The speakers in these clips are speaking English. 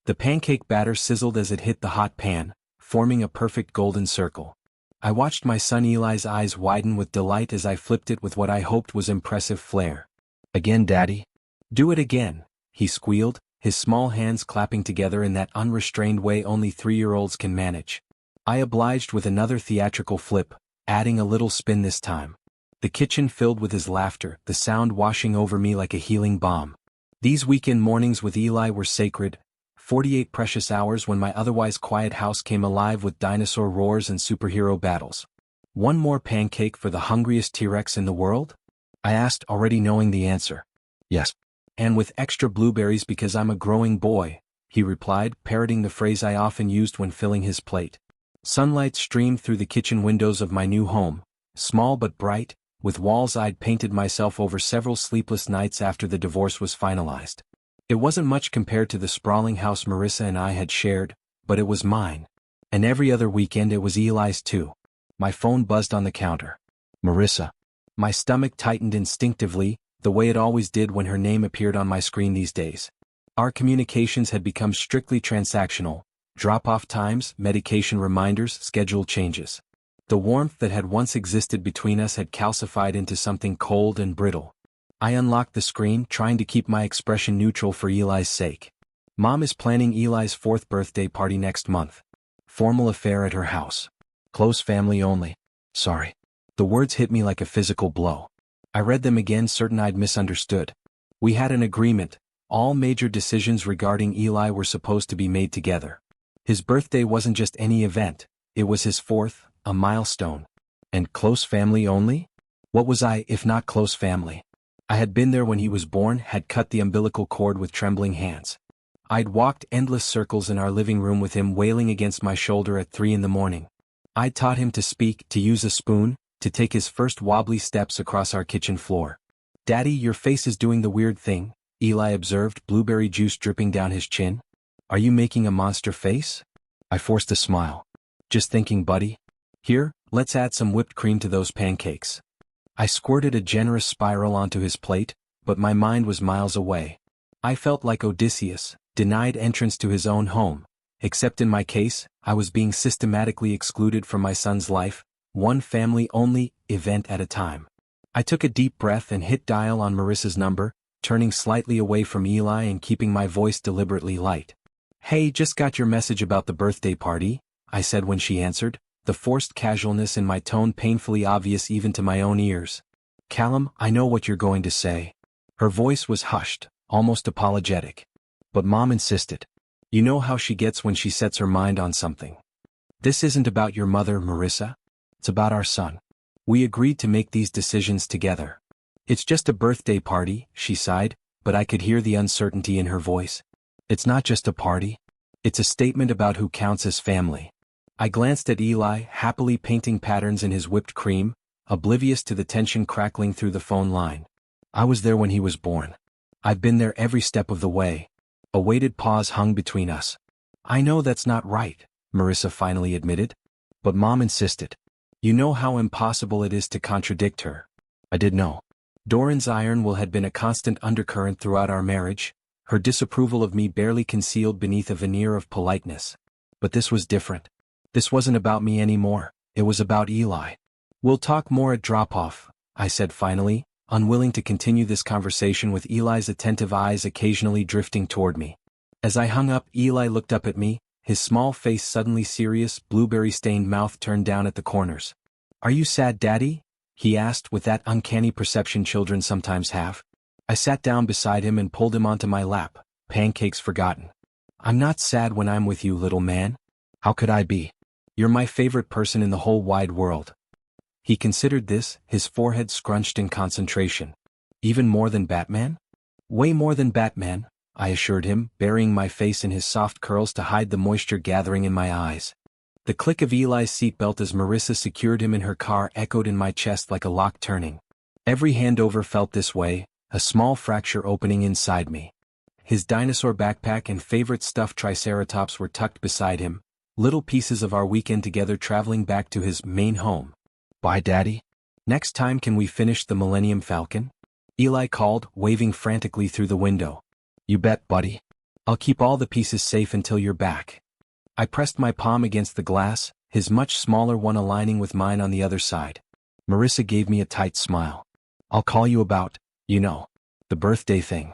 The pancake batter sizzled as it hit the hot pan, forming a perfect golden circle. I watched my son Eli's eyes widen with delight as I flipped it with what I hoped was impressive flair. "Again, Daddy?" "Do it again," he squealed, his small hands clapping together in that unrestrained way only 3-year-olds can manage. I obliged with another theatrical flip, adding a little spin this time. The kitchen filled with his laughter, the sound washing over me like a healing balm. These weekend mornings with Eli were sacred, 48 precious hours when my otherwise quiet house came alive with dinosaur roars and superhero battles. "One more pancake for the hungriest T-Rex in the world?" I asked, already knowing the answer. "Yes. And with extra blueberries because I'm a growing boy," he replied, parroting the phrase I often used when filling his plate. Sunlight streamed through the kitchen windows of my new home, small but bright, with walls I'd painted myself over several sleepless nights after the divorce was finalized. It wasn't much compared to the sprawling house Marissa and I had shared, but it was mine. And every other weekend it was Eli's too. My phone buzzed on the counter. "Marissa." My stomach tightened instinctively, the way it always did when her name appeared on my screen these days. Our communications had become strictly transactional: drop-off times, medication reminders, schedule changes. The warmth that had once existed between us had calcified into something cold and brittle. I unlocked the screen, trying to keep my expression neutral for Eli's sake. "Mom is planning Eli's 4th birthday party next month. Formal affair at her house. Close family only." Sorry. The words hit me like a physical blow. I read them again, certain I'd misunderstood. We had an agreement: all major decisions regarding Eli were supposed to be made together. His birthday wasn't just any event, it was his 4th, a milestone. And close family only? What was I if not close family? I had been there when he was born, had cut the umbilical cord with trembling hands. I'd walked endless circles in our living room with him wailing against my shoulder at 3 in the morning. I'd taught him to speak, to use a spoon, to take his first wobbly steps across our kitchen floor. "Daddy, your face is doing the weird thing," Eli observed, blueberry juice dripping down his chin. "Are you making a monster face?" I forced a smile. "Just thinking, buddy. Here, let's add some whipped cream to those pancakes." I squirted a generous spiral onto his plate, but my mind was miles away. I felt like Odysseus, denied entrance to his own home, except in my case, I was being systematically excluded from my son's life, one family-only event at a time. I took a deep breath and hit dial on Marissa's number, turning slightly away from Eli and keeping my voice deliberately light. "Hey, just got your message about the birthday party," I said when she answered, the forced casualness in my tone painfully obvious even to my own ears. "Callum, I know what you're going to say." Her voice was hushed, almost apologetic. "But Mom insisted. You know how she gets when she sets her mind on something. This isn't about your mother, Marissa. It's about our son. We agreed to make these decisions together." "It's just a birthday party," she sighed, but I could hear the uncertainty in her voice. "It's not just a party. It's a statement about who counts as family." I glanced at Eli, happily painting patterns in his whipped cream, oblivious to the tension crackling through the phone line. "I was there when he was born. I've been there every step of the way." A weighted pause hung between us. "I know that's not right," Marissa finally admitted. "But Mom insisted. You know how impossible it is to contradict her." I did know. Doran's iron will had been a constant undercurrent throughout our marriage, her disapproval of me barely concealed beneath a veneer of politeness. But this was different. This wasn't about me anymore, it was about Eli. "We'll talk more at drop-off," I said finally, unwilling to continue this conversation with Eli's attentive eyes occasionally drifting toward me. As I hung up, Eli looked up at me, his small face suddenly serious, blueberry-stained mouth turned down at the corners. "Are you sad, Daddy?" he asked with that uncanny perception children sometimes have. I sat down beside him and pulled him onto my lap, pancakes forgotten. "I'm not sad when I'm with you, little man. How could I be? You're my favorite person in the whole wide world." He considered this, his forehead scrunched in concentration. "Even more than Batman?" "Way more than Batman," I assured him, burying my face in his soft curls to hide the moisture gathering in my eyes. The click of Eli's seatbelt as Marissa secured him in her car echoed in my chest like a lock turning. Every handover felt this way, a small fracture opening inside me. His dinosaur backpack and favorite stuffed triceratops were tucked beside him, little pieces of our weekend together traveling back to his main home. "Bye, Daddy. Next time can we finish the Millennium Falcon?" Eli called, waving frantically through the window. "You bet, buddy. I'll keep all the pieces safe until you're back. I pressed my palm against the glass, his much smaller one aligning with mine on the other side. Marissa gave me a tight smile. I'll call you about, the birthday thing.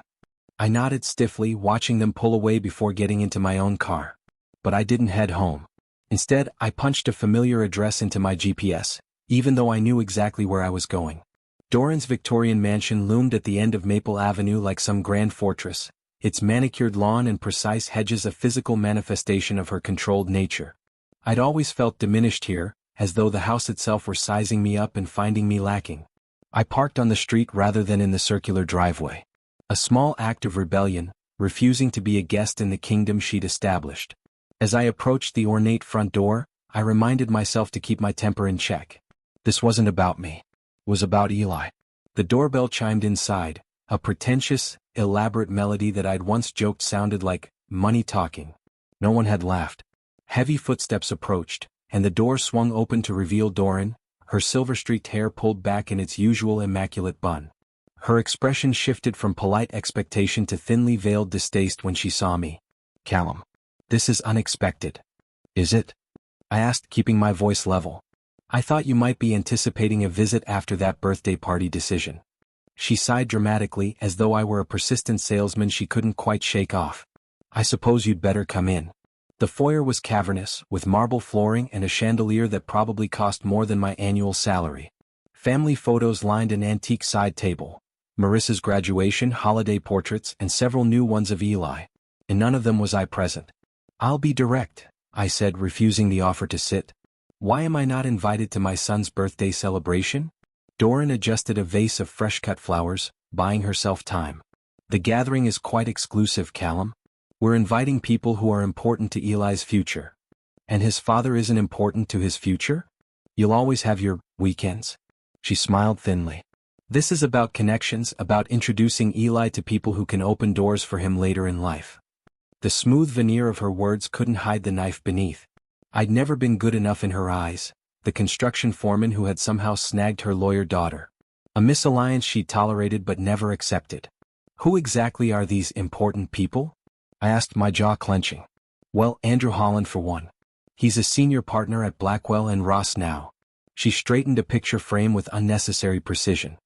I nodded stiffly, watching them pull away before getting into my own car. But I didn't head home. Instead, I punched a familiar address into my GPS, even though I knew exactly where I was going. Doran's Victorian mansion loomed at the end of Maple Avenue like some grand fortress, its manicured lawn and precise hedges a physical manifestation of her controlled nature. I'd always felt diminished here, as though the house itself were sizing me up and finding me lacking. I parked on the street rather than in the circular driveway. A small act of rebellion, refusing to be a guest in the kingdom she'd established. As I approached the ornate front door, I reminded myself to keep my temper in check. This wasn't about me. It was about Eli. The doorbell chimed inside, a pretentious, elaborate melody that I'd once joked sounded like money talking. No one had laughed. Heavy footsteps approached, and the door swung open to reveal Doran, her silver-streaked hair pulled back in its usual immaculate bun. Her expression shifted from polite expectation to thinly veiled distaste when she saw me. Callum. This is unexpected. Is it? I asked, keeping my voice level. I thought you might be anticipating a visit after that birthday party decision. She sighed dramatically as though I were a persistent salesman she couldn't quite shake off. I suppose you'd better come in. The foyer was cavernous, with marble flooring and a chandelier that probably cost more than my annual salary. Family photos lined an antique side table. Marissa's graduation, holiday portraits, and several new ones of Eli. In none of them was I present. I'll be direct, I said, refusing the offer to sit. Why am I not invited to my son's birthday celebration? Doran adjusted a vase of fresh-cut flowers, buying herself time. The gathering is quite exclusive, Callum. We're inviting people who are important to Eli's future. And his father isn't important to his future? You'll always have your weekends. She smiled thinly. This is about connections, about introducing Eli to people who can open doors for him later in life. The smooth veneer of her words couldn't hide the knife beneath. I'd never been good enough in her eyes, the construction foreman who had somehow snagged her lawyer daughter. A misalliance she'd tolerated but never accepted. Who exactly are these important people? I asked, my jaw clenching. Well, Andrew Holland for one. He's a senior partner at Blackwell and Ross now. She straightened a picture frame with unnecessary precision.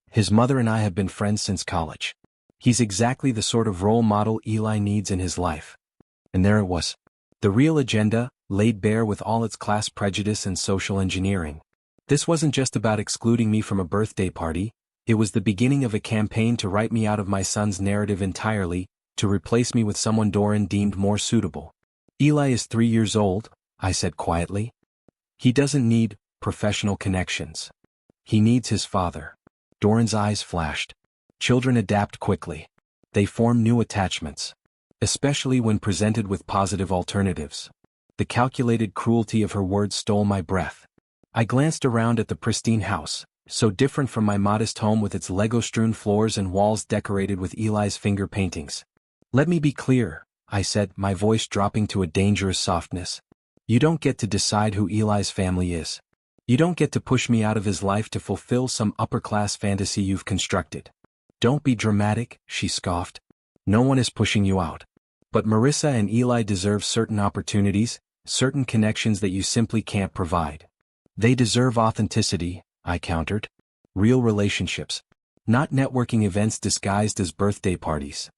His mother and I have been friends since college. He's exactly the sort of role model Eli needs in his life. And there it was. The real agenda, laid bare with all its class prejudice and social engineering. This wasn't just about excluding me from a birthday party, it was the beginning of a campaign to write me out of my son's narrative entirely, to replace me with someone Doran deemed more suitable. Eli is 3 years old, I said quietly. He doesn't need professional connections. He needs his father. Doran's eyes flashed. Children adapt quickly. They form new attachments. Especially when presented with positive alternatives. The calculated cruelty of her words stole my breath. I glanced around at the pristine house, so different from my modest home with its Lego-strewn floors and walls decorated with Eli's finger paintings. Let me be clear, I said, my voice dropping to a dangerous softness. You don't get to decide who Eli's family is. You don't get to push me out of his life to fulfill some upper-class fantasy you've constructed. Don't be dramatic, she scoffed. No one is pushing you out. But Marissa and Eli deserve certain opportunities, certain connections that you simply can't provide. They deserve authenticity, I countered. Real relationships. Not networking events disguised as birthday parties.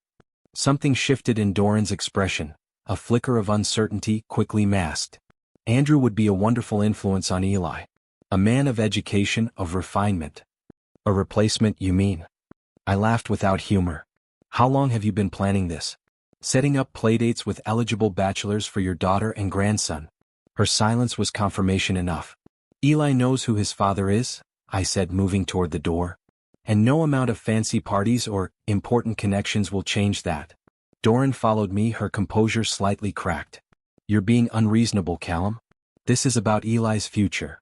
Something shifted in Doran's expression, a flicker of uncertainty quickly masked. Andrew would be a wonderful influence on Eli. A man of education, of refinement. A replacement, you mean? I laughed without humor. How long have you been planning this? Setting up playdates with eligible bachelors for your daughter and grandson. Her silence was confirmation enough. Eli knows who his father is, I said, moving toward the door. And no amount of fancy parties or important connections will change that. Doran followed me, her composure slightly cracked. You're being unreasonable, Callum. This is about Eli's future.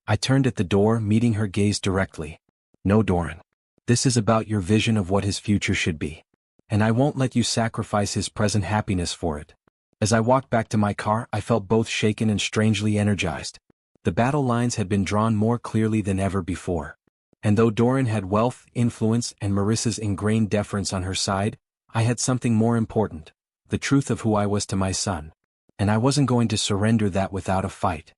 I turned at the door, meeting her gaze directly. No, Doran. This is about your vision of what his future should be. And I won't let you sacrifice his present happiness for it. As I walked back to my car, I felt both shaken and strangely energized. The battle lines had been drawn more clearly than ever before. And though Doran had wealth, influence, and Marissa's ingrained deference on her side, I had something more important. the truth of who I was to my son. And I wasn't going to surrender that without a fight.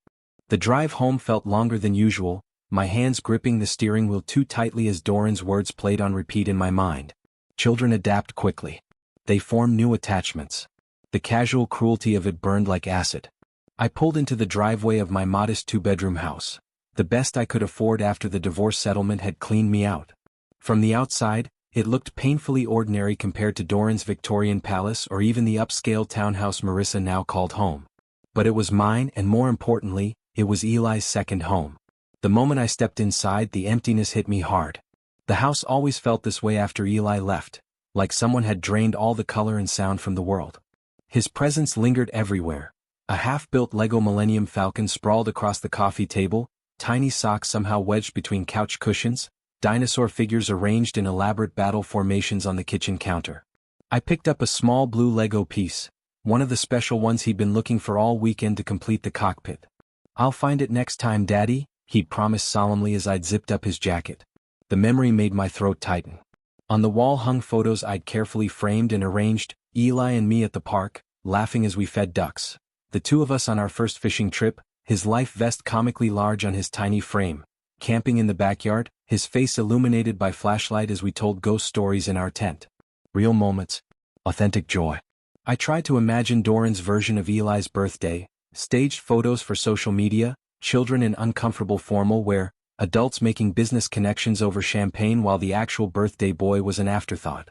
The drive home felt longer than usual, my hands gripping the steering wheel too tightly as Doran's words played on repeat in my mind. Children adapt quickly. They form new attachments. The casual cruelty of it burned like acid. I pulled into the driveway of my modest two-bedroom house. The best I could afford after the divorce settlement had cleaned me out. From the outside, it looked painfully ordinary compared to Doran's Victorian palace or even the upscale townhouse Marissa now called home. But it was mine, and more importantly, it was Eli's second home. The moment I stepped inside, the emptiness hit me hard. The house always felt this way after Eli left, like someone had drained all the color and sound from the world. His presence lingered everywhere. A half-built Lego Millennium Falcon sprawled across the coffee table, tiny socks somehow wedged between couch cushions, dinosaur figures arranged in elaborate battle formations on the kitchen counter. I picked up a small blue Lego piece, one of the special ones he'd been looking for all weekend to complete the cockpit. "I'll find it next time, Daddy," he promised solemnly as I'd zipped up his jacket. The memory made my throat tighten. On the wall hung photos I'd carefully framed and arranged, Eli and me at the park, laughing as we fed ducks. The two of us on our first fishing trip, his life vest comically large on his tiny frame. Camping in the backyard, his face illuminated by flashlight as we told ghost stories in our tent. Real moments. Authentic joy. I tried to imagine Doran's version of Eli's birthday, staged photos for social media, children in uncomfortable formal wear, adults making business connections over champagne while the actual birthday boy was an afterthought.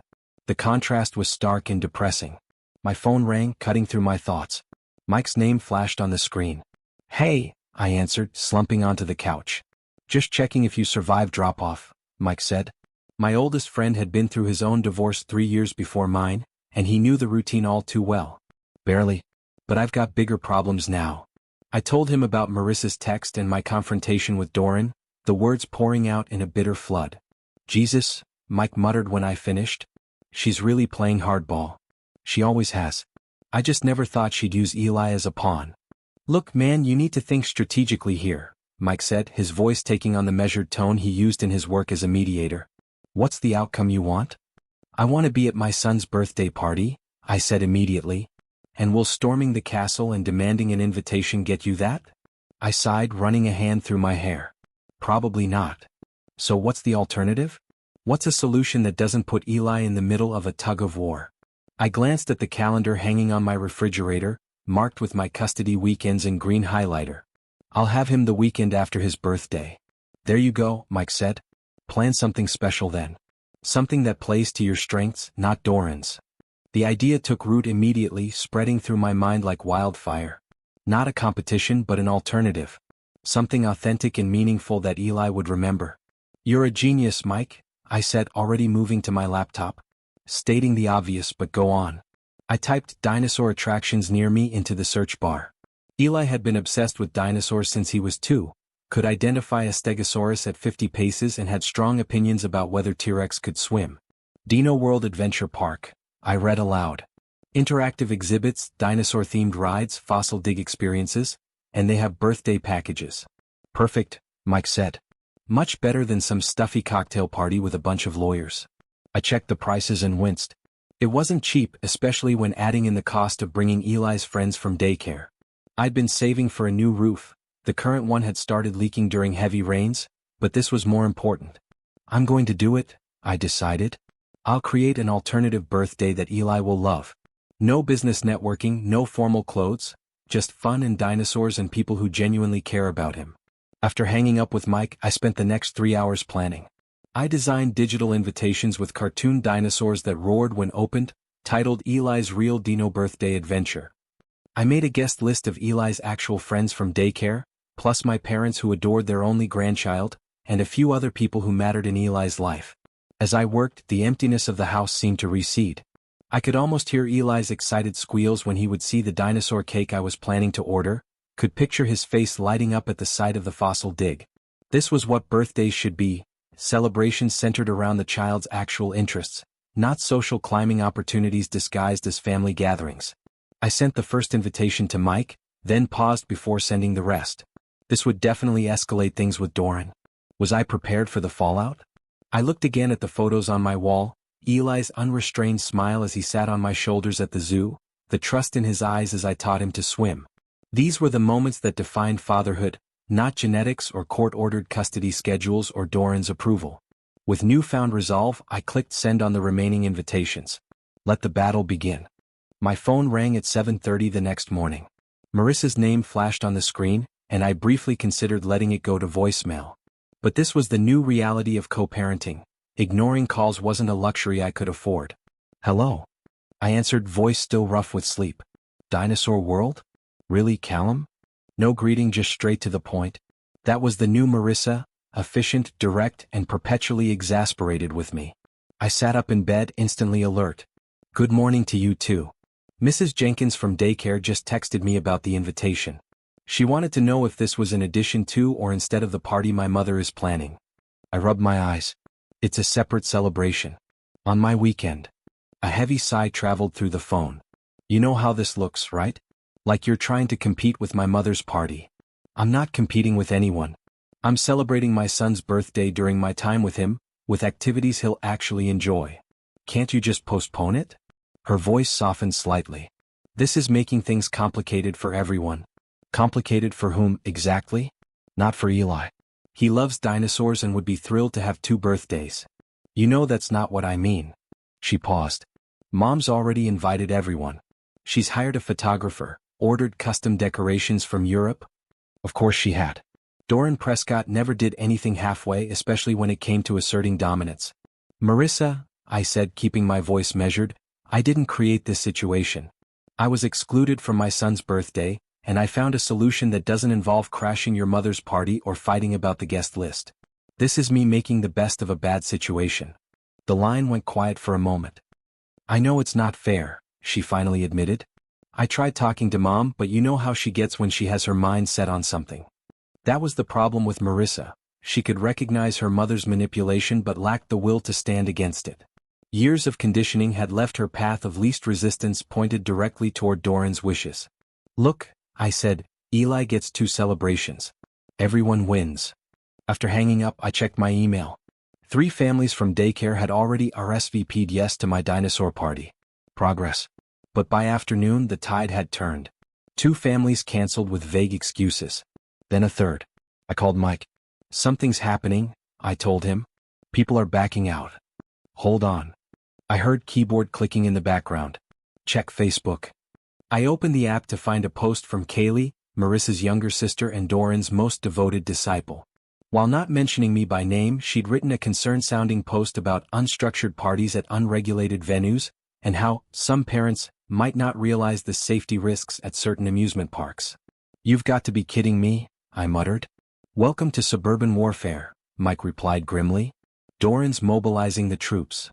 The contrast was stark and depressing. My phone rang, cutting through my thoughts. Mike's name flashed on the screen. "Hey," I answered, slumping onto the couch. "Just checking if you survived drop-off," Mike said. My oldest friend had been through his own divorce 3 years before mine, and he knew the routine all too well. "Barely. But I've got bigger problems now." I told him about Marissa's text and my confrontation with Doran, the words pouring out in a bitter flood. "Jesus," Mike muttered when I finished. "She's really playing hardball. She always has. I just never thought she'd use Eli as a pawn." "Look, man, you need to think strategically here," Mike said, his voice taking on the measured tone he used in his work as a mediator. "What's the outcome you want?" "I want to be at my son's birthday party," I said immediately. "And will storming the castle and demanding an invitation get you that?" I sighed, running a hand through my hair. "Probably not. So what's the alternative? What's a solution that doesn't put Eli in the middle of a tug-of-war?" I glanced at the calendar hanging on my refrigerator, marked with my custody weekends in green highlighter. "I'll have him the weekend after his birthday." "There you go," Mike said. "Plan something special then. Something that plays to your strengths, not Doran's." The idea took root immediately, spreading through my mind like wildfire. Not a competition but an alternative. Something authentic and meaningful that Eli would remember. "You're a genius, Mike," I said, already moving to my laptop. "Stating the obvious, but go on." I typed "dinosaur attractions near me" into the search bar. Eli had been obsessed with dinosaurs since he was 2, could identify a Stegosaurus at 50 paces and had strong opinions about whether T-Rex could swim. "Dino World Adventure Park," I read aloud. "Interactive exhibits, dinosaur-themed rides, fossil dig experiences, and they have birthday packages." "Perfect," Mike said. "Much better than some stuffy cocktail party with a bunch of lawyers." I checked the prices and winced. It wasn't cheap, especially when adding in the cost of bringing Eli's friends from daycare. I'd been saving for a new roof. The current one had started leaking during heavy rains, but this was more important. "I'm going to do it," I decided. "I'll create an alternative birthday that Eli will love. No business networking, no formal clothes, just fun and dinosaurs and people who genuinely care about him." After hanging up with Mike, I spent the next 3 hours planning. I designed digital invitations with cartoon dinosaurs that roared when opened, titled Eli's Real Dino Birthday Adventure. I made a guest list of Eli's actual friends from daycare, plus my parents who adored their only grandchild, and a few other people who mattered in Eli's life. As I worked, the emptiness of the house seemed to recede. I could almost hear Eli's excited squeals when he would see the dinosaur cake I was planning to order, could picture his face lighting up at the sight of the fossil dig. This was what birthdays should be. Celebrations centered around the child's actual interests, not social climbing opportunities disguised as family gatherings. I sent the first invitation to Mike, then paused before sending the rest. This would definitely escalate things with Doran. Was I prepared for the fallout? I looked again at the photos on my wall, Eli's unrestrained smile as he sat on my shoulders at the zoo, the trust in his eyes as I taught him to swim. These were the moments that defined fatherhood, not genetics or court-ordered custody schedules or Doran's approval. With newfound resolve, I clicked send on the remaining invitations. Let the battle begin. My phone rang at 7:30 the next morning. Marissa's name flashed on the screen, and I briefly considered letting it go to voicemail. But this was the new reality of co-parenting. Ignoring calls wasn't a luxury I could afford. Hello? I answered, voice still rough with sleep. Dinosaur World? Really, Callum? No greeting, just straight to the point. That was the new Marissa, efficient, direct, and perpetually exasperated with me. I sat up in bed, instantly alert. Good morning to you too. Mrs. Jenkins from daycare just texted me about the invitation. She wanted to know if this was in addition to or instead of the party my mother is planning. I rubbed my eyes. It's a separate celebration. On my weekend. A heavy sigh traveled through the phone. You know how this looks, right? Like you're trying to compete with my mother's party. I'm not competing with anyone. I'm celebrating my son's birthday during my time with him, with activities he'll actually enjoy. Can't you just postpone it? Her voice softened slightly. This is making things complicated for everyone. Complicated for whom, exactly? Not for Eli. He loves dinosaurs and would be thrilled to have 2 birthdays. You know that's not what I mean. She paused. Mom's already invited everyone. She's hired a photographer, ordered custom decorations from Europe. Of course she had. Doran Prescott never did anything halfway, especially when it came to asserting dominance. Marissa, I said, keeping my voice measured, I didn't create this situation. I was excluded from my son's birthday, and I found a solution that doesn't involve crashing your mother's party or fighting about the guest list. This is me making the best of a bad situation. The line went quiet for a moment. I know it's not fair, she finally admitted. I tried talking to Mom, but you know how she gets when she has her mind set on something. That was the problem with Marissa. She could recognize her mother's manipulation but lacked the will to stand against it. Years of conditioning had left her path of least resistance pointed directly toward Doran's wishes. Look, I said, Eli gets 2 celebrations. Everyone wins. After hanging up, I checked my email. 3 families from daycare had already RSVP'd yes to my dinosaur party. Progress. But by afternoon, the tide had turned. 2 families canceled with vague excuses. Then a third. I called Mike. Something's happening, I told him. People are backing out. Hold on. I heard keyboard clicking in the background. Check Facebook. I opened the app to find a post from Kaylee, Marissa's younger sister and Doran's most devoted disciple. While not mentioning me by name, she'd written a concerned-sounding post about unstructured parties at unregulated venues, and how some parents might not realize the safety risks at certain amusement parks. You've got to be kidding me, I muttered. Welcome to suburban warfare, Mike replied grimly. Doran's mobilizing the troops.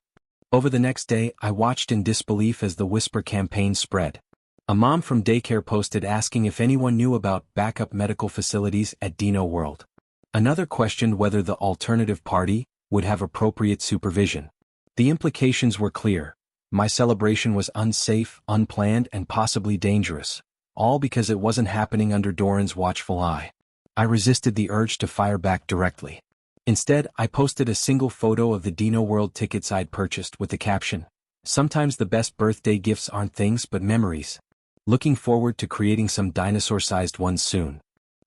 Over the next day, I watched in disbelief as the Whisper campaign spread. A mom from daycare posted asking if anyone knew about backup medical facilities at Dino World. Another questioned whether the alternative party would have appropriate supervision. The implications were clear. My celebration was unsafe, unplanned, and possibly dangerous, all because it wasn't happening under Doran's watchful eye. I resisted the urge to fire back directly. Instead, I posted a single photo of the Dino World tickets I'd purchased with the caption, "Sometimes the best birthday gifts aren't things but memories. Looking forward to creating some dinosaur-sized ones soon."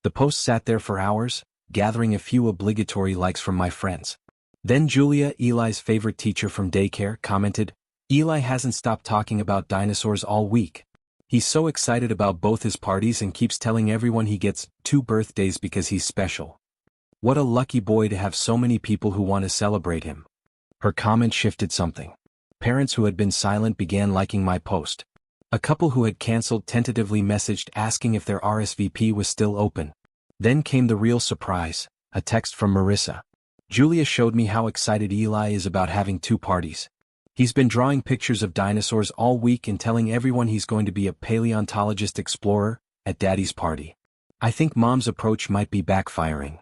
The post sat there for hours, gathering a few obligatory likes from my friends. Then Julia, Eli's favorite teacher from daycare, commented, "Eli hasn't stopped talking about dinosaurs all week. He's so excited about both his parties and keeps telling everyone he gets 2 birthdays because he's special. What a lucky boy to have so many people who want to celebrate him." Her comment shifted something. Parents who had been silent began liking my post. A couple who had canceled tentatively messaged asking if their RSVP was still open. Then came the real surprise, a text from Marissa. Julia showed me how excited Eli is about having 2 parties. He's been drawing pictures of dinosaurs all week and telling everyone he's going to be a paleontologist explorer at Daddy's party. I think Mom's approach might be backfiring.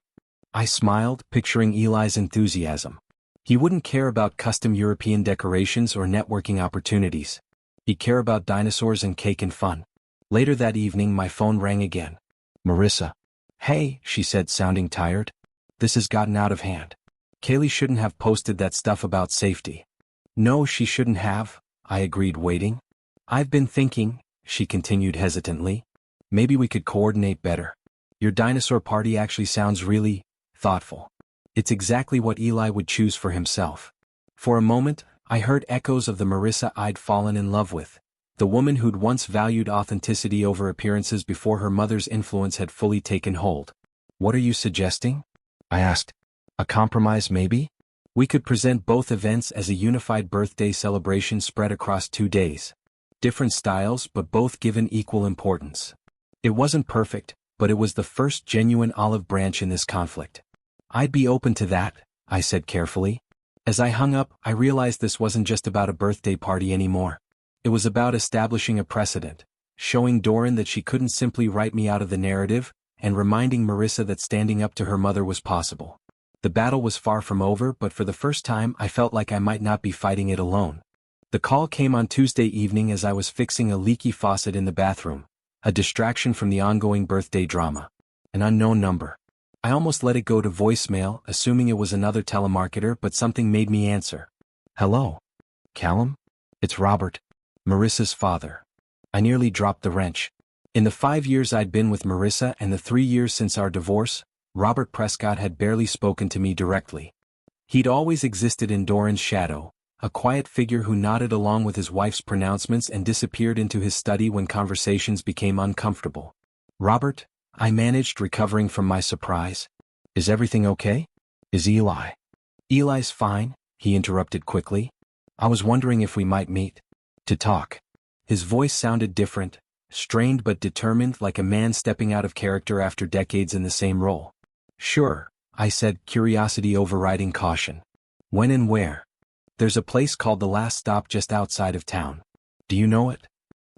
I smiled, picturing Eli's enthusiasm. He wouldn't care about custom European decorations or networking opportunities. He'd care about dinosaurs and cake and fun. Later that evening, my phone rang again. Marissa. "Hey," she said, sounding tired. "This has gotten out of hand. Kaylee shouldn't have posted that stuff about safety." "No, she shouldn't have," I agreed, waiting. "I've been thinking," she continued hesitantly. Maybe we could coordinate better. Your dinosaur party actually sounds really thoughtful. It's exactly what Eli would choose for himself. For a moment, I heard echoes of the Marissa I'd fallen in love with, the woman who'd once valued authenticity over appearances before her mother's influence had fully taken hold. What are you suggesting? I asked. A compromise maybe? We could present both events as a unified birthday celebration spread across 2 days. Different styles, but both given equal importance. It wasn't perfect, but it was the first genuine olive branch in this conflict. I'd be open to that, I said carefully. As I hung up, I realized this wasn't just about a birthday party anymore. It was about establishing a precedent, showing Doran that she couldn't simply write me out of the narrative, and reminding Marissa that standing up to her mother was possible. The battle was far from over, but for the first time I felt like I might not be fighting it alone. The call came on Tuesday evening as I was fixing a leaky faucet in the bathroom, a distraction from the ongoing birthday drama. An unknown number. I almost let it go to voicemail, assuming it was another telemarketer, but something made me answer. Hello? Callum? It's Robert, Marissa's father. I nearly dropped the wrench. In the 5 years I'd been with Marissa and the 3 years since our divorce, Robert Prescott had barely spoken to me directly. He'd always existed in Doran's shadow, a quiet figure who nodded along with his wife's pronouncements and disappeared into his study when conversations became uncomfortable. Robert, I managed, recovering from my surprise. Is everything okay? Is Eli? Eli's fine, he interrupted quickly. I was wondering if we might meet. To talk. His voice sounded different, strained but determined, like a man stepping out of character after decades in the same role. Sure, I said, curiosity overriding caution. When and where? There's a place called The Last Stop just outside of town. Do you know it?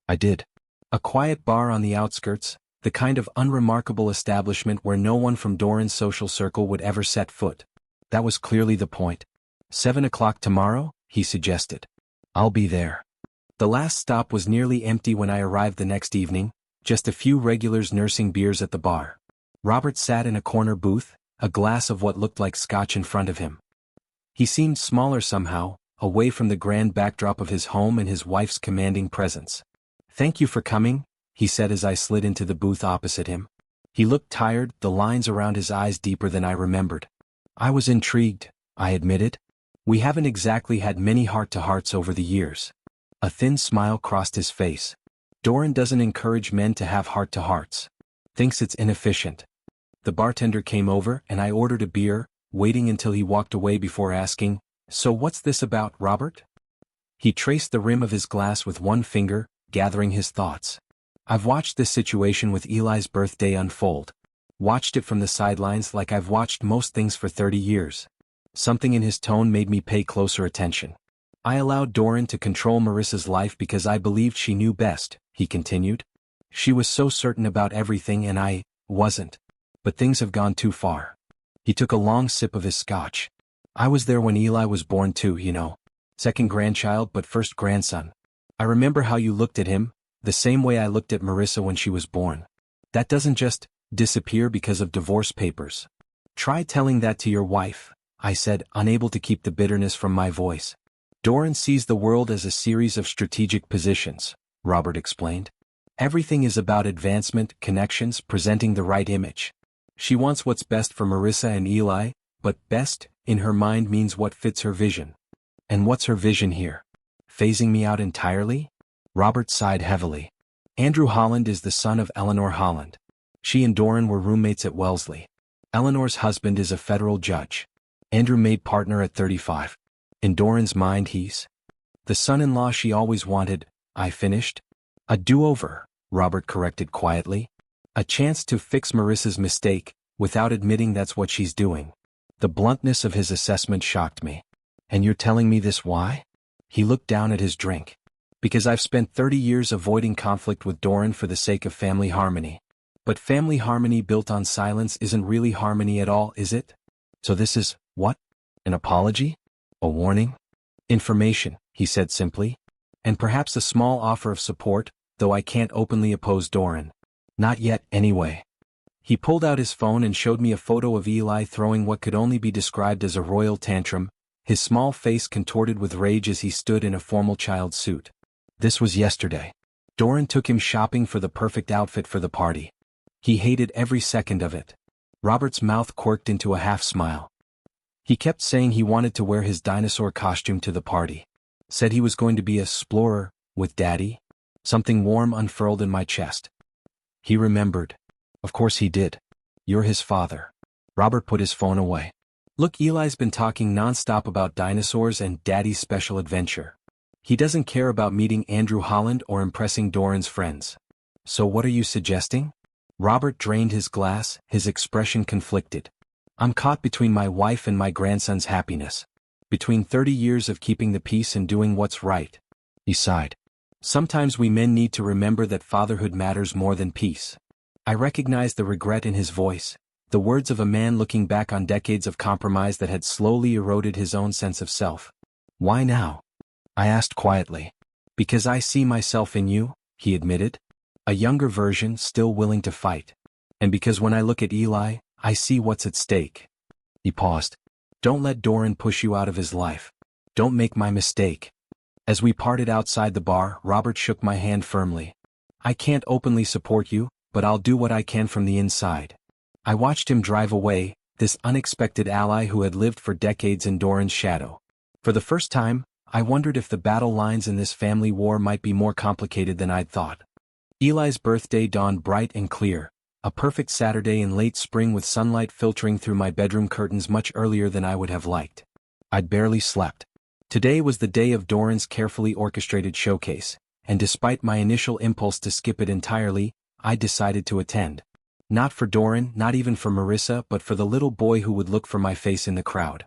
I did. A quiet bar on the outskirts, the kind of unremarkable establishment where no one from Doran's social circle would ever set foot. That was clearly the point. 7 o'clock tomorrow, he suggested. I'll be there. The Last Stop was nearly empty when I arrived the next evening, just a few regulars nursing beers at the bar. Robert sat in a corner booth, a glass of what looked like scotch in front of him. He seemed smaller somehow, away from the grand backdrop of his home and his wife's commanding presence. Thank you for coming, he said as I slid into the booth opposite him. He looked tired, the lines around his eyes deeper than I remembered. I was intrigued, I admitted. We haven't exactly had many heart-to-hearts over the years. A thin smile crossed his face. Doran doesn't encourage men to have heart-to-hearts. Thinks it's inefficient. The bartender came over and I ordered a beer, waiting until he walked away before asking, So what's this about, Robert? He traced the rim of his glass with one finger, gathering his thoughts. I've watched this situation with Eli's birthday unfold. Watched it from the sidelines like I've watched most things for 30 years. Something in his tone made me pay closer attention. I allowed Doran to control Marissa's life because I believed she knew best, he continued. She was so certain about everything and I wasn't. But things have gone too far. He took a long sip of his scotch. I was there when Eli was born too, you know. Second grandchild but first grandson. I remember how you looked at him, the same way I looked at Marissa when she was born. That doesn't just disappear because of divorce papers. Try telling that to your wife, I said, unable to keep the bitterness from my voice. Doran sees the world as a series of strategic positions, Robert explained. Everything is about advancement, connections, presenting the right image. She wants what's best for Marissa and Eli, but best, in her mind, means what fits her vision. And what's her vision here? Phasing me out entirely? Robert sighed heavily. Andrew Holland is the son of Eleanor Holland. She and Doran were roommates at Wellesley. Eleanor's husband is a federal judge. Andrew made partner at 35. In Doran's mind he's the son-in-law she always wanted, I finished. A do-over, Robert corrected quietly. A chance to fix Marissa's mistake, without admitting that's what she's doing. The bluntness of his assessment shocked me. And you're telling me this why? He looked down at his drink. Because I've spent 30 years avoiding conflict with Doran for the sake of family harmony. But family harmony built on silence isn't really harmony at all, is it? So this is, what? An apology? A warning? Information, he said simply. And perhaps a small offer of support, though I can't openly oppose Doran. Not yet, anyway. He pulled out his phone and showed me a photo of Eli throwing what could only be described as a royal tantrum, his small face contorted with rage as he stood in a formal child suit. This was yesterday. Doran took him shopping for the perfect outfit for the party. He hated every second of it. Robert's mouth quirked into a half-smile. He kept saying he wanted to wear his dinosaur costume to the party. Said he was going to be a explorer with Daddy. Something warm unfurled in my chest. He remembered. Of course he did. You're his father. Robert put his phone away. Look, Eli's been talking nonstop about dinosaurs and Daddy's special adventure. He doesn't care about meeting Andrew Holland or impressing Doran's friends. So what are you suggesting? Robert drained his glass, his expression conflicted. I'm caught between my wife and my grandson's happiness. Between 30 years of keeping the peace and doing what's right. He sighed. Sometimes we men need to remember that fatherhood matters more than peace. I recognized the regret in his voice, the words of a man looking back on decades of compromise that had slowly eroded his own sense of self. Why now? I asked quietly. Because I see myself in you, he admitted. A younger version still willing to fight. And because when I look at Eli, I see what's at stake. He paused. Don't let Doran push you out of his life. Don't make my mistake. As we parted outside the bar, Robert shook my hand firmly. I can't openly support you, but I'll do what I can from the inside. I watched him drive away, this unexpected ally who had lived for decades in Doran's shadow. For the first time, I wondered if the battle lines in this family war might be more complicated than I'd thought. Eli's birthday dawned bright and clear, a perfect Saturday in late spring with sunlight filtering through my bedroom curtains much earlier than I would have liked. I'd barely slept. Today was the day of Doran's carefully orchestrated showcase, and despite my initial impulse to skip it entirely, I decided to attend. Not for Doran, not even for Marissa, but for the little boy who would look for my face in the crowd.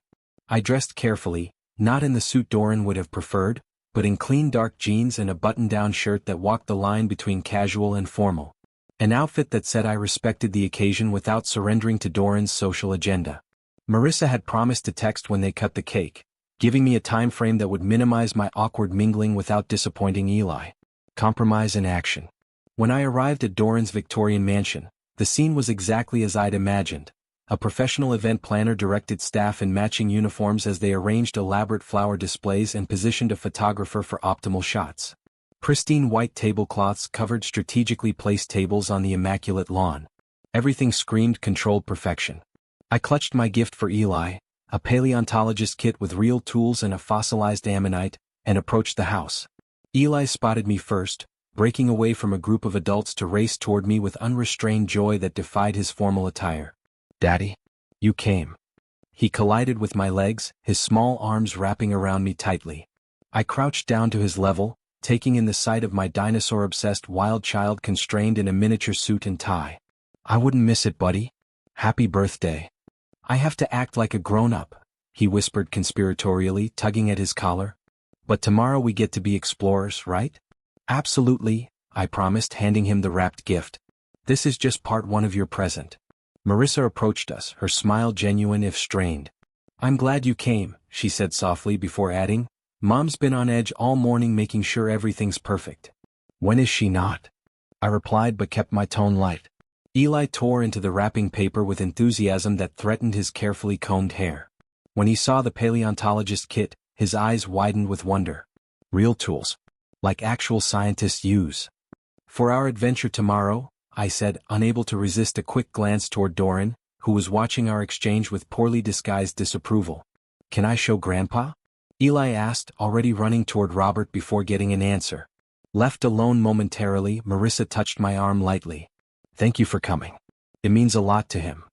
I dressed carefully, not in the suit Doran would have preferred, but in clean dark jeans and a button-down shirt that walked the line between casual and formal. An outfit that said I respected the occasion without surrendering to Doran's social agenda. Marissa had promised to text when they cut the cake, giving me a time frame that would minimize my awkward mingling without disappointing Eli. Compromise in action. When I arrived at Doran's Victorian mansion, the scene was exactly as I'd imagined. A professional event planner directed staff in matching uniforms as they arranged elaborate flower displays and positioned a photographer for optimal shots. Pristine white tablecloths covered strategically placed tables on the immaculate lawn. Everything screamed controlled perfection. I clutched my gift for Eli, a paleontologist kit with real tools and a fossilized ammonite, and approached the house. Eli spotted me first, breaking away from a group of adults to race toward me with unrestrained joy that defied his formal attire. Daddy, you came. He collided with my legs, his small arms wrapping around me tightly. I crouched down to his level, taking in the sight of my dinosaur-obsessed wild child constrained in a miniature suit and tie. I wouldn't miss it, buddy. Happy birthday. I have to act like a grown-up, he whispered conspiratorially, tugging at his collar. But tomorrow we get to be explorers, right? Absolutely, I promised, handing him the wrapped gift. This is just part one of your present. Marissa approached us, her smile genuine if strained. I'm glad you came, she said softly before adding, Mom's been on edge all morning making sure everything's perfect. When is she not? I replied but kept my tone light. Eli tore into the wrapping paper with enthusiasm that threatened his carefully combed hair. When he saw the paleontologist kit, his eyes widened with wonder. Real tools. Like actual scientists use. For our adventure tomorrow, I said, unable to resist a quick glance toward Doran, who was watching our exchange with poorly disguised disapproval. Can I show Grandpa? Eli asked, already running toward Robert before getting an answer. Left alone momentarily, Marissa touched my arm lightly. Thank you for coming. It means a lot to him.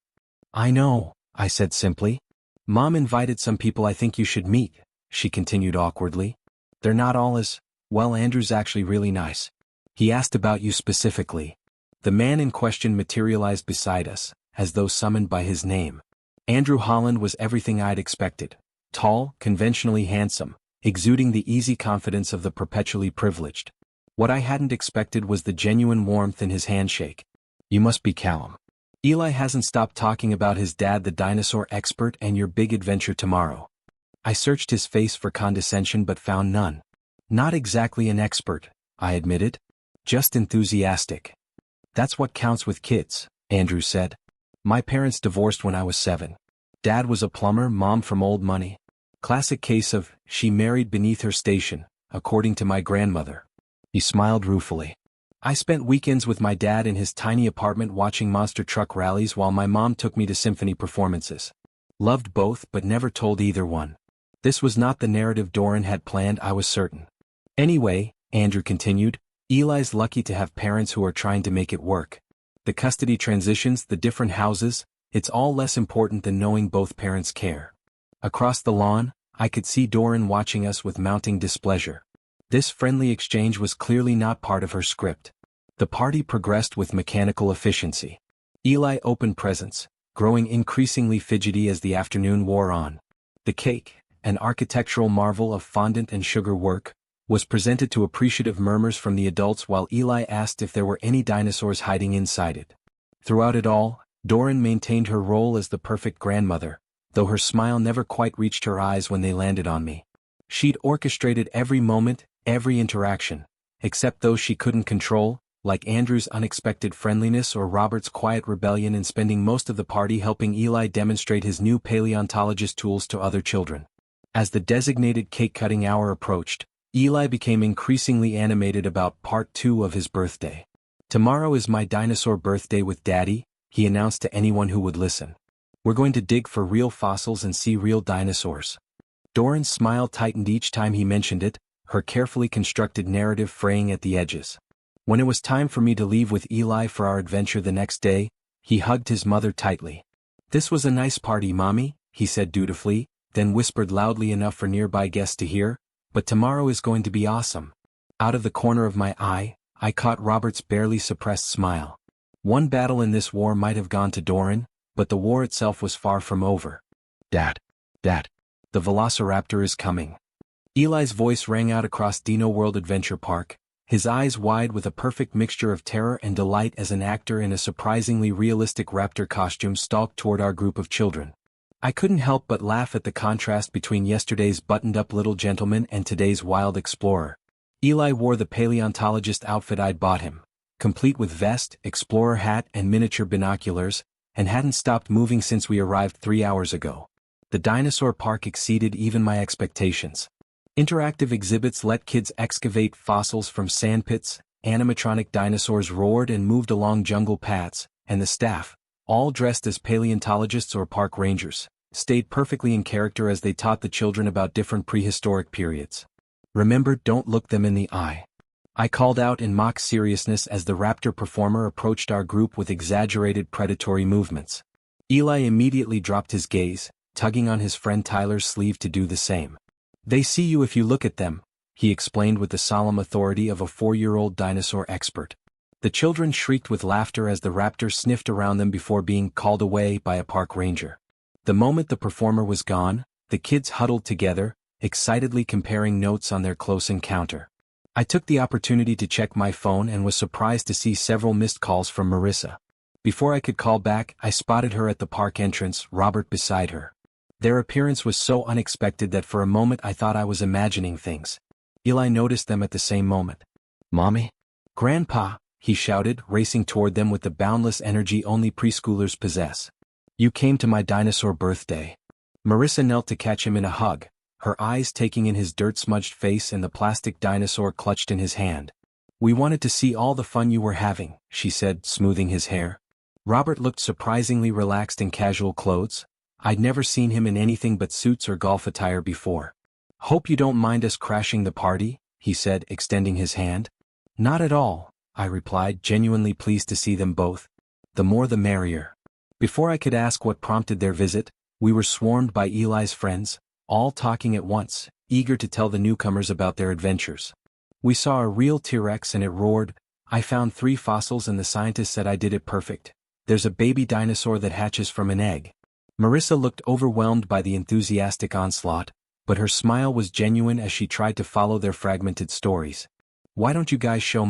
I know, I said simply. Mom invited some people I think you should meet, she continued awkwardly. They're not all as, well, Andrew's actually really nice. He asked about you specifically. The man in question materialized beside us, as though summoned by his name. Andrew Holland was everything I'd expected. Tall, conventionally handsome, exuding the easy confidence of the perpetually privileged. What I hadn't expected was the genuine warmth in his handshake. You must be Callum. Eli hasn't stopped talking about his dad, the dinosaur expert, and your big adventure tomorrow. I searched his face for condescension but found none. Not exactly an expert, I admitted. Just enthusiastic. That's what counts with kids, Andrew said. My parents divorced when I was 7. Dad was a plumber, Mom from old money. Classic case of, she married beneath her station, according to my grandmother. He smiled ruefully. I spent weekends with my dad in his tiny apartment watching monster truck rallies while my mom took me to symphony performances. Loved both but never told either one. This was not the narrative Doran had planned, I was certain. Anyway, Andrew continued, Eli's lucky to have parents who are trying to make it work. The custody transitions, the different houses, it's all less important than knowing both parents care. Across the lawn, I could see Doran watching us with mounting displeasure. This friendly exchange was clearly not part of her script. The party progressed with mechanical efficiency. Eli opened presents, growing increasingly fidgety as the afternoon wore on. The cake, an architectural marvel of fondant and sugar work, was presented to appreciative murmurs from the adults while Eli asked if there were any dinosaurs hiding inside it. Throughout it all, Doran maintained her role as the perfect grandmother, though her smile never quite reached her eyes when they landed on me. She'd orchestrated every moment, every interaction, except those she couldn't control, like Andrew's unexpected friendliness or Robert's quiet rebellion, in spending most of the party helping Eli demonstrate his new paleontologist tools to other children. As the designated cake-cutting hour approached, Eli became increasingly animated about part 2 of his birthday. Tomorrow is my dinosaur birthday with Daddy, he announced to anyone who would listen. We're going to dig for real fossils and see real dinosaurs. Doran's smile tightened each time he mentioned it, her carefully constructed narrative fraying at the edges. When it was time for me to leave with Eli for our adventure the next day, he hugged his mother tightly. This was a nice party, Mommy, he said dutifully, then whispered loudly enough for nearby guests to hear, but tomorrow is going to be awesome. Out of the corner of my eye, I caught Robert's barely suppressed smile. One battle in this war might have gone to Doran, but the war itself was far from over. Dad. The Velociraptor is coming. Eli's voice rang out across Dino World Adventure Park, his eyes wide with a perfect mixture of terror and delight as an actor in a surprisingly realistic raptor costume stalked toward our group of children. I couldn't help but laugh at the contrast between yesterday's buttoned-up little gentleman and today's wild explorer. Eli wore the paleontologist outfit I'd bought him, complete with vest, explorer hat and miniature binoculars, and hadn't stopped moving since we arrived 3 hours ago. The dinosaur park exceeded even my expectations. Interactive exhibits let kids excavate fossils from sandpits, animatronic dinosaurs roared and moved along jungle paths, and the staff, all dressed as paleontologists or park rangers, stayed perfectly in character as they taught the children about different prehistoric periods. Remember, don't look them in the eye. I called out in mock seriousness as the raptor performer approached our group with exaggerated predatory movements. Eli immediately dropped his gaze, tugging on his friend Tyler's sleeve to do the same. They see you if you look at them, he explained with the solemn authority of a 4-year-old dinosaur expert. The children shrieked with laughter as the raptor sniffed around them before being called away by a park ranger. The moment the performer was gone, the kids huddled together, excitedly comparing notes on their close encounter. I took the opportunity to check my phone and was surprised to see several missed calls from Marissa. Before I could call back, I spotted her at the park entrance, Robert beside her. Their appearance was so unexpected that for a moment I thought I was imagining things. Eli noticed them at the same moment. Mommy? Grandpa, he shouted, racing toward them with the boundless energy only preschoolers possess. You came to my dinosaur birthday. Marissa knelt to catch him in a hug, her eyes taking in his dirt-smudged face and the plastic dinosaur clutched in his hand. We wanted to see all the fun you were having, she said, smoothing his hair. Robert looked surprisingly relaxed in casual clothes. I'd never seen him in anything but suits or golf attire before. Hope you don't mind us crashing the party, he said, extending his hand. Not at all, I replied, genuinely pleased to see them both. The more the merrier. Before I could ask what prompted their visit, we were swarmed by Eli's friends, all talking at once, eager to tell the newcomers about their adventures. We saw a real T-Rex and it roared. I found 3 fossils and the scientist said I did it perfect. There's a baby dinosaur that hatches from an egg. Marissa looked overwhelmed by the enthusiastic onslaught, but her smile was genuine as she tried to follow their fragmented stories. Why don't you guys show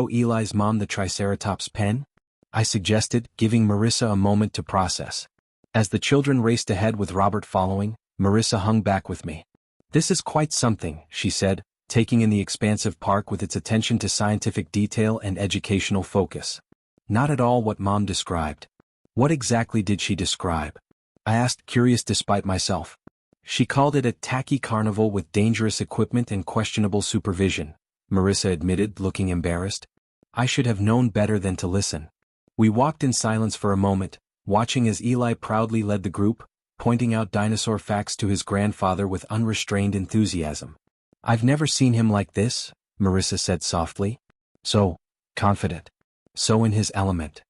Eli's mom the Triceratops pen? I suggested, giving Marissa a moment to process. As the children raced ahead with Robert following, Marissa hung back with me. This is quite something, she said, taking in the expansive park with its attention to scientific detail and educational focus. Not at all what Mom described. What exactly did she describe? I asked, curious despite myself. She called it a tacky carnival with dangerous equipment and questionable supervision, Marissa admitted, looking embarrassed. I should have known better than to listen. We walked in silence for a moment, watching as Eli proudly led the group, pointing out dinosaur facts to his grandfather with unrestrained enthusiasm. "I've never seen him like this," Marissa said softly. "So confident. So in his element."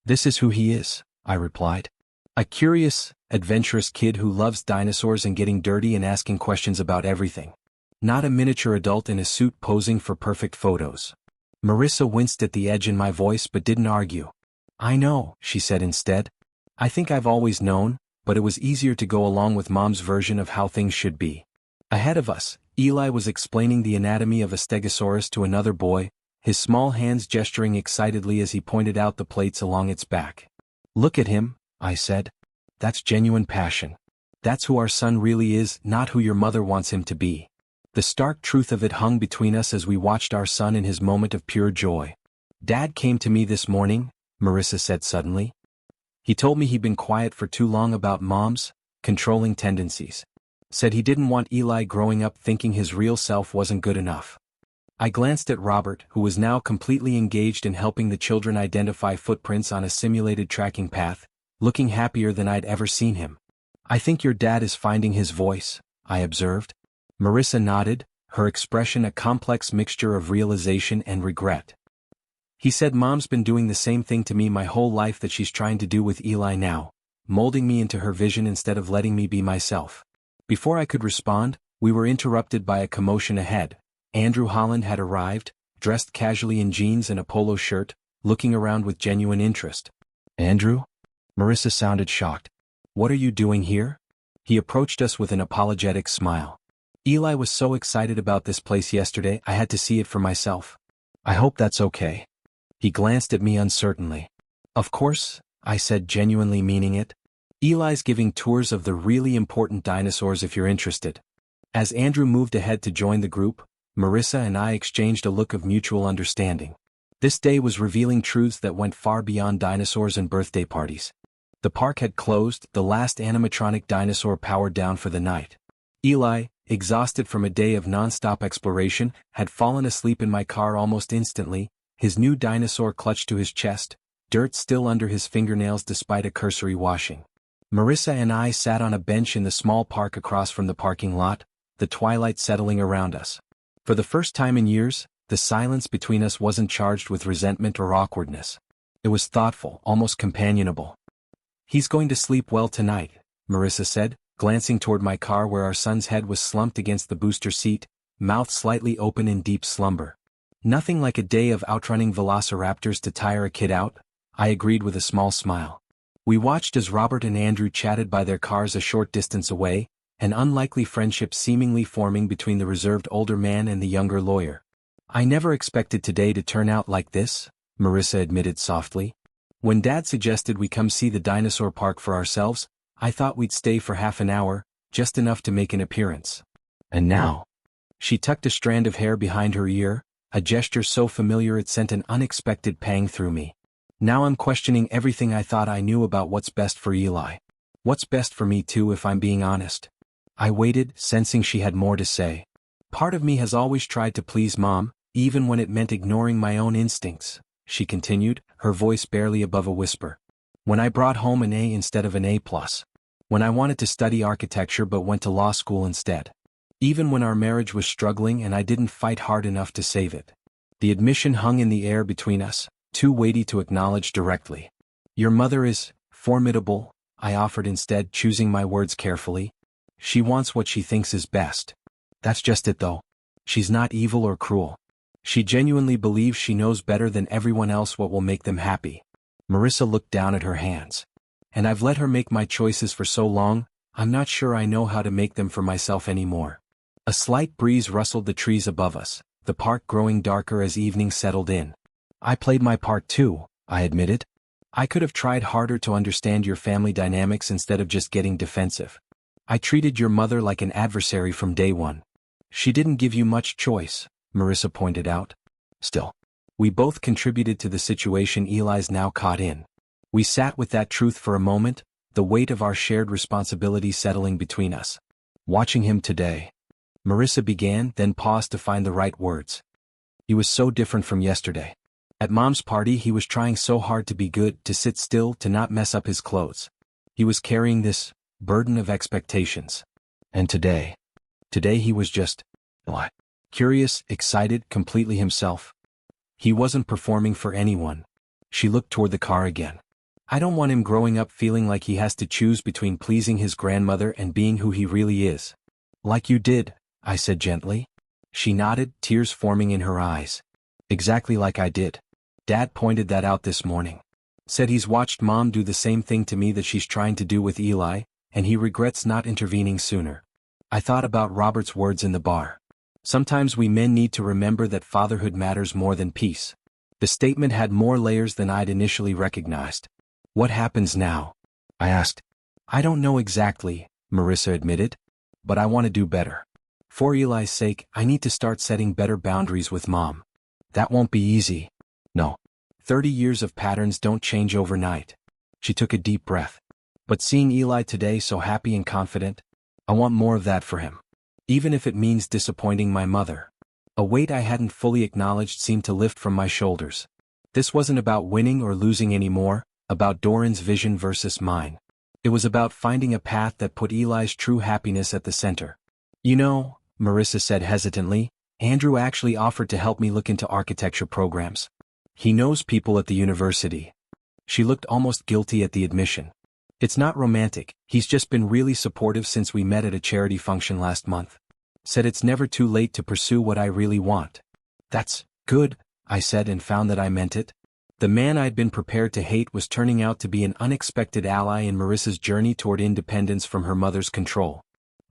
"This is who he is," I replied. "A curious, adventurous kid who loves dinosaurs and getting dirty and asking questions about everything. Not a miniature adult in a suit posing for perfect photos." Marissa winced at the edge in my voice but didn't argue. "I know," she said instead. "I think I've always known, but it was easier to go along with Mom's version of how things should be." Ahead of us, Eli was explaining the anatomy of a stegosaurus to another boy, his small hands gesturing excitedly as he pointed out the plates along its back. "Look at him," I said. "That's genuine passion. That's who our son really is, not who your mother wants him to be." The stark truth of it hung between us as we watched our son in his moment of pure joy. "Dad came to me this morning," Marissa said suddenly. "He told me he'd been quiet for too long about Mom's controlling tendencies. Said he didn't want Eli growing up thinking his real self wasn't good enough." I glanced at Robert, who was now completely engaged in helping the children identify footprints on a simulated tracking path, looking happier than I'd ever seen him. "I think your dad is finding his voice," I observed. Marissa nodded, her expression a complex mixture of realization and regret. "He said Mom's been doing the same thing to me my whole life that she's trying to do with Eli now, molding me into her vision instead of letting me be myself." Before I could respond, we were interrupted by a commotion ahead. Andrew Holland had arrived, dressed casually in jeans and a polo shirt, looking around with genuine interest. "Andrew?" Marissa sounded shocked. "What are you doing here?" He approached us with an apologetic smile. "Eli was so excited about this place yesterday I had to see it for myself. I hope that's okay." He glanced at me uncertainly. "Of course," I said, genuinely meaning it. "Eli's giving tours of the really important dinosaurs if you're interested." As Andrew moved ahead to join the group, Marissa and I exchanged a look of mutual understanding. This day was revealing truths that went far beyond dinosaurs and birthday parties. The park had closed, the last animatronic dinosaur powered down for the night. Eli, exhausted from a day of non-stop exploration, had fallen asleep in my car almost instantly, his new dinosaur clutched to his chest, dirt still under his fingernails despite a cursory washing. Marissa and I sat on a bench in the small park across from the parking lot, the twilight settling around us. For the first time in years, the silence between us wasn't charged with resentment or awkwardness. It was thoughtful, almost companionable. "He's going to sleep well tonight," Marissa said, glancing toward my car where our son's head was slumped against the booster seat, mouth slightly open in deep slumber. "Nothing like a day of outrunning velociraptors to tire a kid out," I agreed with a small smile. We watched as Robert and Andrew chatted by their cars a short distance away, an unlikely friendship seemingly forming between the reserved older man and the younger lawyer. "I never expected today to turn out like this," Marissa admitted softly. "When Dad suggested we come see the dinosaur park for ourselves, I thought we'd stay for half an hour, just enough to make an appearance. And now..." She tucked a strand of hair behind her ear, a gesture so familiar it sent an unexpected pang through me. "Now I'm questioning everything I thought I knew about what's best for Eli. What's best for me too, if I'm being honest." I waited, sensing she had more to say. "Part of me has always tried to please Mom, even when it meant ignoring my own instincts," she continued, her voice barely above a whisper. "When I brought home an A instead of an A+. When I wanted to study architecture but went to law school instead. Even when our marriage was struggling and I didn't fight hard enough to save it." The admission hung in the air between us, too weighty to acknowledge directly. "Your mother is formidable," I offered instead, choosing my words carefully. "She wants what she thinks is best. That's just it though. She's not evil or cruel. She genuinely believes she knows better than everyone else what will make them happy." Marissa looked down at her hands. "And I've let her make my choices for so long, I'm not sure I know how to make them for myself anymore." A slight breeze rustled the trees above us, the park growing darker as evening settled in. "I played my part too," I admitted. "I could have tried harder to understand your family dynamics instead of just getting defensive. I treated your mother like an adversary from day one." "She didn't give you much choice," Marissa pointed out. "Still, we both contributed to the situation Eli's now caught in." We sat with that truth for a moment, the weight of our shared responsibility settling between us. "Watching him today," Marissa began, then paused to find the right words. "He was so different from yesterday. At Mom's party he was trying so hard to be good, to sit still, to not mess up his clothes. He was carrying this burden of expectations. And today he was just what? Curious, excited, completely himself. He wasn't performing for anyone. She looked toward the car again. I don't want him growing up feeling like he has to choose between pleasing his grandmother and being who he really is. Like you did, I said gently. She nodded, tears forming in her eyes. Exactly like I did. Dad pointed that out this morning. Said he's watched Mom do the same thing to me that she's trying to do with Eli, and he regrets not intervening sooner. I thought about Robert's words in the bar. Sometimes we men need to remember that fatherhood matters more than peace. The statement had more layers than I'd initially recognized. What happens now? I asked. I don't know exactly, Marissa admitted. But I want to do better. For Eli's sake, I need to start setting better boundaries with Mom. That won't be easy. No. 30 years of patterns don't change overnight. She took a deep breath. But seeing Eli today so happy and confident, I want more of that for him. Even if it means disappointing my mother. A weight I hadn't fully acknowledged seemed to lift from my shoulders. This wasn't about winning or losing anymore, about Doran's vision versus mine. It was about finding a path that put Eli's true happiness at the center. You know, Marissa said hesitantly, Andrew actually offered to help me look into architecture programs. He knows people at the university. She looked almost guilty at the admission. It's not romantic, he's just been really supportive since we met at a charity function last month. Said it's never too late to pursue what I really want. That's good, I said, and found that I meant it. The man I'd been prepared to hate was turning out to be an unexpected ally in Marissa's journey toward independence from her mother's control.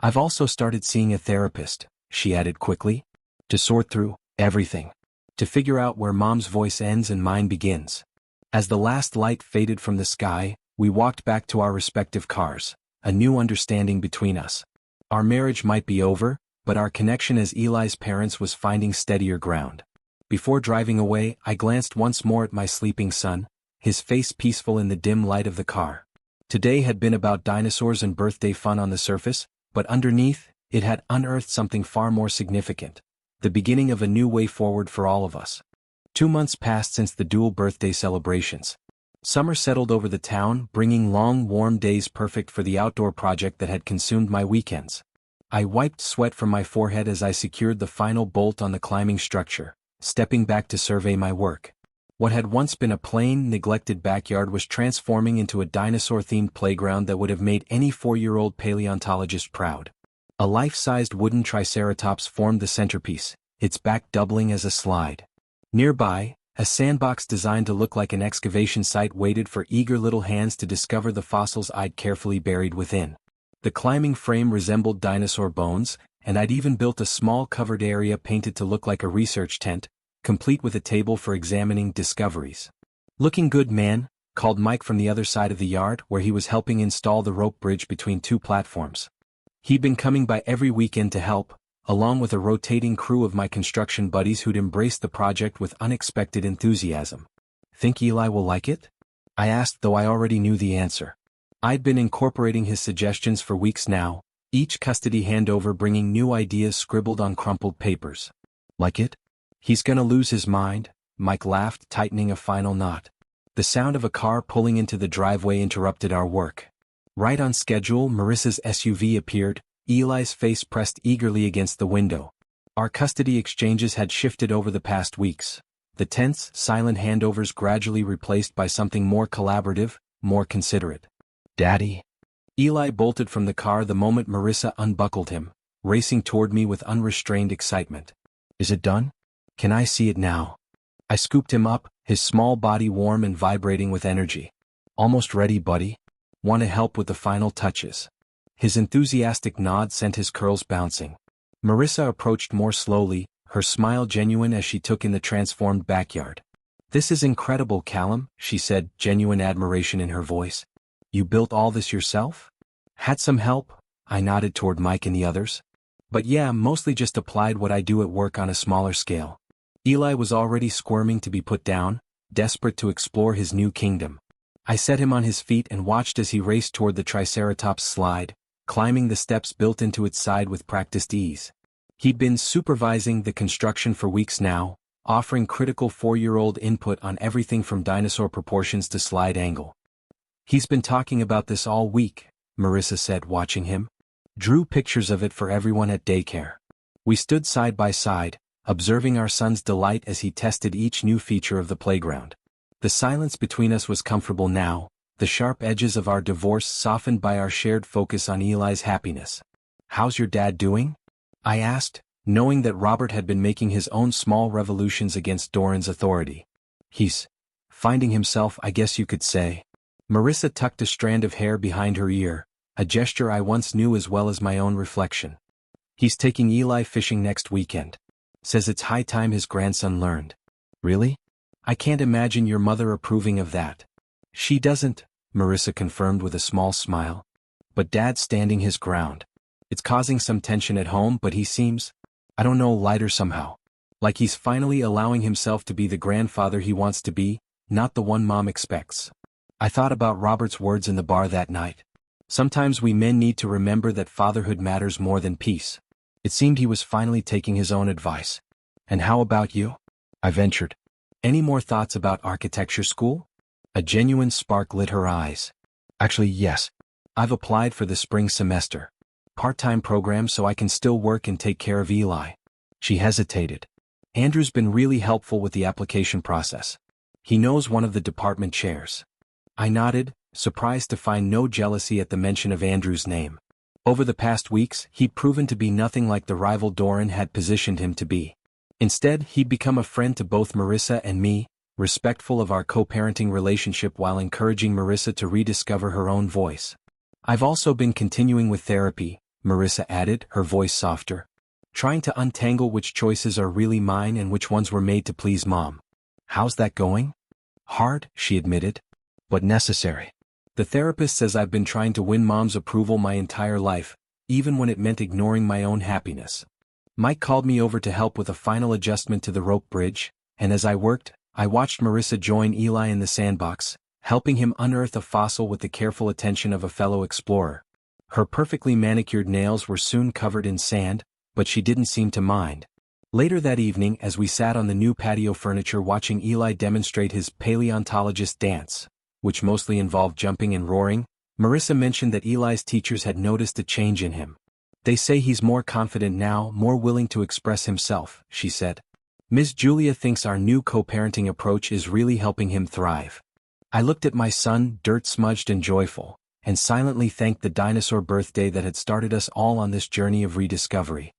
I've also started seeing a therapist, she added quickly, to sort through everything. To figure out where Mom's voice ends and mine begins. As the last light faded from the sky, we walked back to our respective cars, a new understanding between us. Our marriage might be over, but our connection as Eli's parents was finding steadier ground. Before driving away, I glanced once more at my sleeping son, his face peaceful in the dim light of the car. Today had been about dinosaurs and birthday fun on the surface, but underneath, it had unearthed something far more significant. The beginning of a new way forward for all of us. 2 months passed since the dual birthday celebrations. Summer settled over the town, bringing long, warm days perfect for the outdoor project that had consumed my weekends. I wiped sweat from my forehead as I secured the final bolt on the climbing structure, stepping back to survey my work. What had once been a plain, neglected backyard was transforming into a dinosaur-themed playground that would have made any 4-year-old paleontologist proud. A life-sized wooden triceratops formed the centerpiece, its back doubling as a slide. Nearby, a sandbox designed to look like an excavation site waited for eager little hands to discover the fossils I'd carefully buried within. The climbing frame resembled dinosaur bones, and I'd even built a small covered area painted to look like a research tent, complete with a table for examining discoveries. "Looking good, man," called Mike from the other side of the yard where he was helping install the rope bridge between 2 platforms. He'd been coming by every weekend to help, along with a rotating crew of my construction buddies who'd embraced the project with unexpected enthusiasm. "Think Eli will like it?" I asked, though I already knew the answer. I'd been incorporating his suggestions for weeks now, each custody handover bringing new ideas scribbled on crumpled papers. "Like it? He's gonna lose his mind," Mike laughed, tightening a final knot. The sound of a car pulling into the driveway interrupted our work. Right on schedule, Marissa's SUV appeared, Eli's face pressed eagerly against the window. Our custody exchanges had shifted over the past weeks. The tense, silent handovers gradually replaced by something more collaborative, more considerate. "Daddy." Eli bolted from the car the moment Marissa unbuckled him, racing toward me with unrestrained excitement. "Is it done? Can I see it now?" I scooped him up, his small body warm and vibrating with energy. "Almost ready, buddy. Want to help with the final touches?" His enthusiastic nod sent his curls bouncing. Marissa approached more slowly, her smile genuine as she took in the transformed backyard. "This is incredible, Callum," she said, genuine admiration in her voice. "You built all this yourself?" "Had some help," I nodded toward Mike and the others. "But yeah, mostly just applied what I do at work on a smaller scale." Eli was already squirming to be put down, desperate to explore his new kingdom. I set him on his feet and watched as he raced toward the Triceratops slide, climbing the steps built into its side with practiced ease. He'd been supervising the construction for weeks now, offering critical 4-year-old input on everything from dinosaur proportions to slide angle. "He's been talking about this all week," Marissa said, watching him. "Drew pictures of it for everyone at daycare." We stood side by side, observing our son's delight as he tested each new feature of the playground. The silence between us was comfortable now, the sharp edges of our divorce softened by our shared focus on Eli's happiness. "How's your dad doing?" I asked, knowing that Robert had been making his own small revolutions against Doran's authority. "He's finding himself, I guess you could say." Marissa tucked a strand of hair behind her ear, a gesture I once knew as well as my own reflection. "He's taking Eli fishing next weekend. Says it's high time his grandson learned." "Really? I can't imagine your mother approving of that." "She doesn't," Marissa confirmed with a small smile. "But Dad's standing his ground. It's causing some tension at home, but he seems, I don't know, lighter somehow. Like he's finally allowing himself to be the grandfather he wants to be, not the one Mom expects." I thought about Robert's words in the bar that night. Sometimes we men need to remember that fatherhood matters more than peace. It seemed he was finally taking his own advice. "And how about you?" I ventured. "Any more thoughts about architecture school?" A genuine spark lit her eyes. "Actually, yes. I've applied for the spring semester. Part-time program so I can still work and take care of Eli." She hesitated. "Andrew's been really helpful with the application process. He knows one of the department chairs." I nodded, surprised to find no jealousy at the mention of Andrew's name. Over the past weeks, he'd proven to be nothing like the rival Doran had positioned him to be. Instead, he'd become a friend to both Marissa and me, respectful of our co-parenting relationship while encouraging Marissa to rediscover her own voice. "I've also been continuing with therapy," Marissa added, her voice softer. "Trying to untangle which choices are really mine and which ones were made to please Mom." "How's that going?" "Hard," she admitted. "But necessary. The therapist says I've been trying to win Mom's approval my entire life, even when it meant ignoring my own happiness." Mike called me over to help with a final adjustment to the rope bridge, and as I worked, I watched Marissa join Eli in the sandbox, helping him unearth a fossil with the careful attention of a fellow explorer. Her perfectly manicured nails were soon covered in sand, but she didn't seem to mind. Later that evening, as we sat on the new patio furniture watching Eli demonstrate his paleontologist dance, which mostly involved jumping and roaring, Marissa mentioned that Eli's teachers had noticed a change in him. "They say he's more confident now, more willing to express himself," she said. "Ms. Julia thinks our new co-parenting approach is really helping him thrive." I looked at my son, dirt-smudged and joyful, and silently thanked the dinosaur birthday that had started us all on this journey of rediscovery.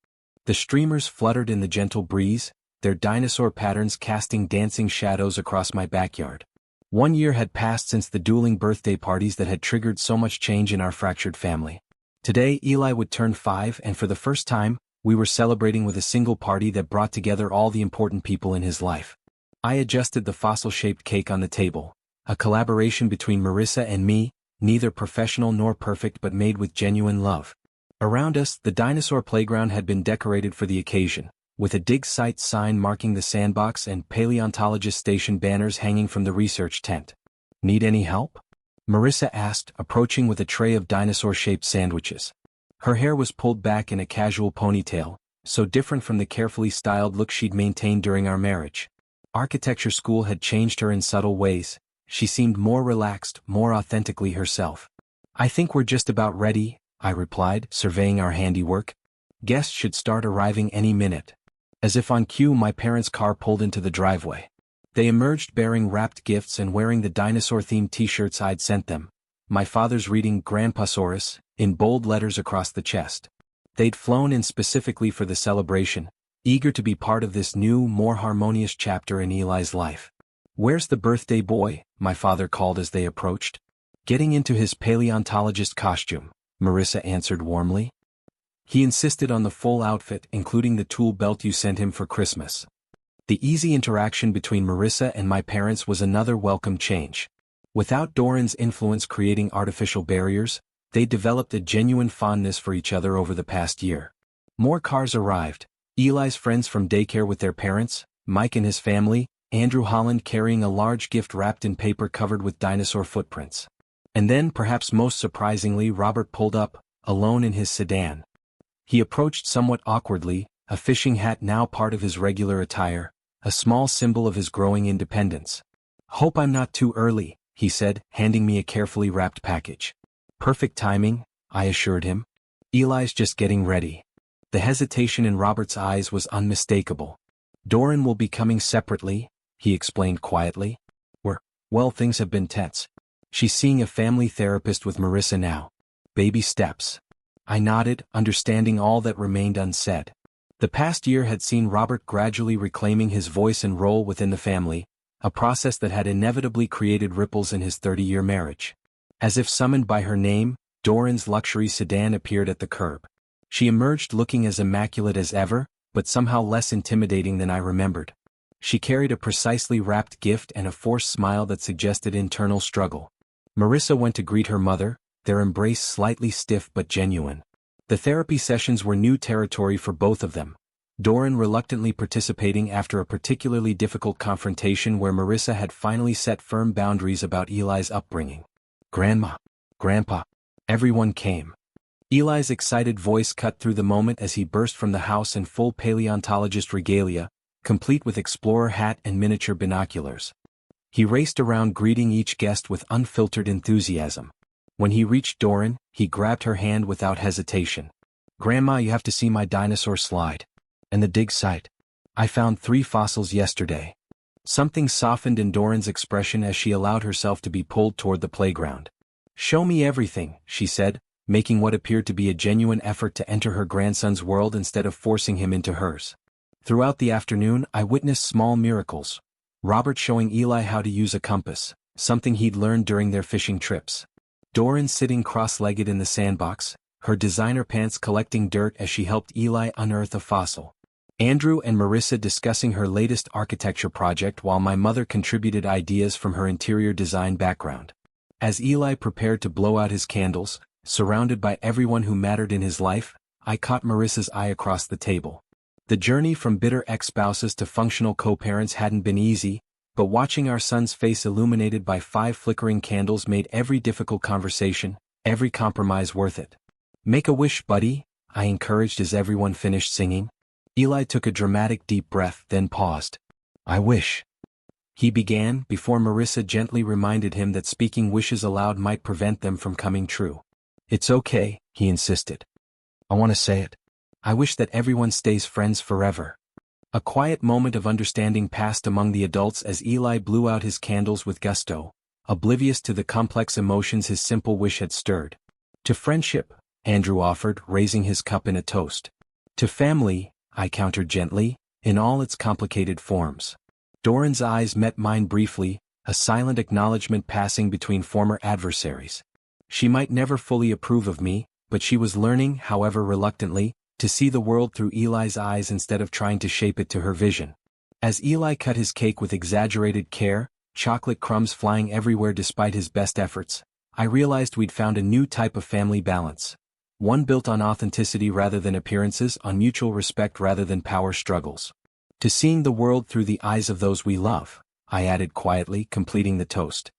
The streamers fluttered in the gentle breeze, their dinosaur patterns casting dancing shadows across my backyard. 1 year had passed since the dueling birthday parties that had triggered so much change in our fractured family. Today Eli would turn 5, and for the first time, we were celebrating with a single party that brought together all the important people in his life. I adjusted the fossil-shaped cake on the table, a collaboration between Marissa and me, neither professional nor perfect but made with genuine love. Around us, the dinosaur playground had been decorated for the occasion, with a dig site sign marking the sandbox and paleontologist station banners hanging from the research tent. "Need any help?" Marissa asked, approaching with a tray of dinosaur-shaped sandwiches. Her hair was pulled back in a casual ponytail, so different from the carefully styled look she'd maintained during our marriage. Architecture school had changed her in subtle ways. She seemed more relaxed, more authentically herself. "I think we're just about ready," I replied, surveying our handiwork. "Guests should start arriving any minute." As if on cue, my parents' car pulled into the driveway. They emerged bearing wrapped gifts and wearing the dinosaur-themed t-shirts I'd sent them, my father's reading Grandpasaurus in bold letters across the chest. They'd flown in specifically for the celebration, eager to be part of this new, more harmonious chapter in Eli's life. "Where's the birthday boy?" my father called as they approached. "Getting into his paleontologist costume," Marissa answered warmly. "He insisted on the full outfit, including the tool belt you sent him for Christmas." The easy interaction between Marissa and my parents was another welcome change. Without Doran's influence creating artificial barriers, they developed a genuine fondness for each other over the past year. More cars arrived, Eli's friends from daycare with their parents, Mike and his family, Andrew Holland carrying a large gift wrapped in paper covered with dinosaur footprints. And then, perhaps most surprisingly, Robert pulled up, alone in his sedan. He approached somewhat awkwardly, a fishing hat now part of his regular attire, a small symbol of his growing independence. "Hope I'm not too early," he said, handing me a carefully wrapped package. "Perfect timing," I assured him. "Eli's just getting ready." The hesitation in Robert's eyes was unmistakable. "Doran will be coming separately," he explained quietly. Well, things have been tense. She's seeing a family therapist with Marissa now. Baby steps." I nodded, understanding all that remained unsaid. The past year had seen Robert gradually reclaiming his voice and role within the family, a process that had inevitably created ripples in his 30-year marriage. As if summoned by her name, Doran's luxury sedan appeared at the curb. She emerged looking as immaculate as ever, but somehow less intimidating than I remembered. She carried a precisely wrapped gift and a forced smile that suggested internal struggle. Marissa went to greet her mother, their embrace slightly stiff but genuine. The therapy sessions were new territory for both of them, Doran reluctantly participating after a particularly difficult confrontation where Marissa had finally set firm boundaries about Eli's upbringing. "Grandma, Grandpa," everyone came. Eli's excited voice cut through the moment as he burst from the house in full paleontologist regalia, complete with explorer hat and miniature binoculars. He raced around greeting each guest with unfiltered enthusiasm. When he reached Doran, he grabbed her hand without hesitation. "Grandma, you have to see my dinosaur slide. And the dig site. I found 3 fossils yesterday." Something softened in Doran's expression as she allowed herself to be pulled toward the playground. "Show me everything," she said, making what appeared to be a genuine effort to enter her grandson's world instead of forcing him into hers. Throughout the afternoon, I witnessed small miracles. Robert showing Eli how to use a compass, something he'd learned during their fishing trips. Doran sitting cross-legged in the sandbox, her designer pants collecting dirt as she helped Eli unearth a fossil. Andrew and Marissa discussing her latest architecture project while my mother contributed ideas from her interior design background. As Eli prepared to blow out his candles, surrounded by everyone who mattered in his life, I caught Marissa's eye across the table. The journey from bitter ex-spouses to functional co-parents hadn't been easy, but watching our son's face illuminated by 5 flickering candles made every difficult conversation, every compromise worth it. "Make a wish, buddy," I encouraged as everyone finished singing. Eli took a dramatic deep breath, then paused. "I wish," he began, before Marissa gently reminded him that speaking wishes aloud might prevent them from coming true. "It's okay," he insisted. "I want to say it. I wish that everyone stays friends forever." A quiet moment of understanding passed among the adults as Eli blew out his candles with gusto, oblivious to the complex emotions his simple wish had stirred. "To friendship," Andrew offered, raising his cup in a toast. "To family," I countered gently, "in all its complicated forms." Doran's eyes met mine briefly, a silent acknowledgement passing between former adversaries. She might never fully approve of me, but she was learning, however reluctantly, to see the world through Eli's eyes instead of trying to shape it to her vision. As Eli cut his cake with exaggerated care, chocolate crumbs flying everywhere despite his best efforts, I realized we'd found a new type of family balance. One built on authenticity rather than appearances, on mutual respect rather than power struggles. "To seeing the world through the eyes of those we love," I added quietly, completing the toast.